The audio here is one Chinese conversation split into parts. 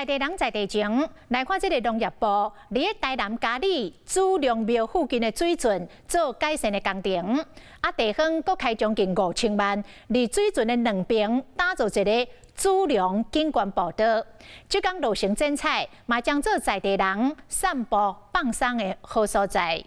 在地人在地前来看，这个农业部伫台南嘉里祖良庙附近的水准做改善的工程，地方阁开将近5000万，离水准的两边打造一个祖良景观步道。这讲路程精彩，嘛将做在地人散步放松的好所在。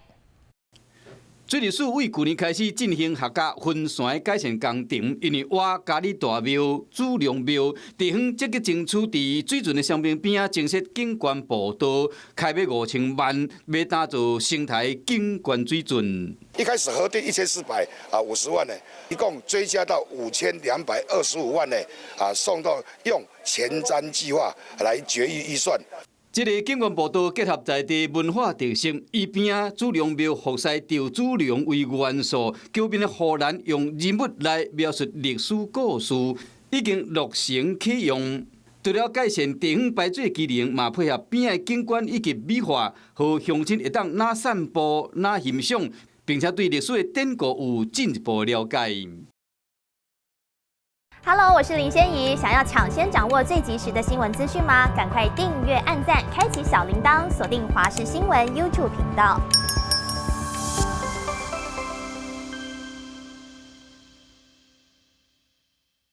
水利署为去年开始进行客家分山改善工程，因为挖嘉里大庙、祖良庙地方积极争取伫水圳的双边边增设景观步道，开卖5000万，要打造生态景观水圳。一开始核定1450万呢，一共追加到5225万呢，送到用前瞻计划来决议预算。 这个景观步道结合在地文化特色，伊边祖良庙服饰着祖良为元素，周边的护栏用人物来描述历史故事，已经落成启用。除了改善地方排水机能，嘛配合边的景观以及美化，和乡亲会当哪散步哪欣赏，并且对历史的典故有进一步了解。 Hello， 我是林仙怡。想要抢先掌握最及时的新闻资讯吗？赶快订阅、按赞、开启小铃铛，锁定华视新闻 YouTube 频道。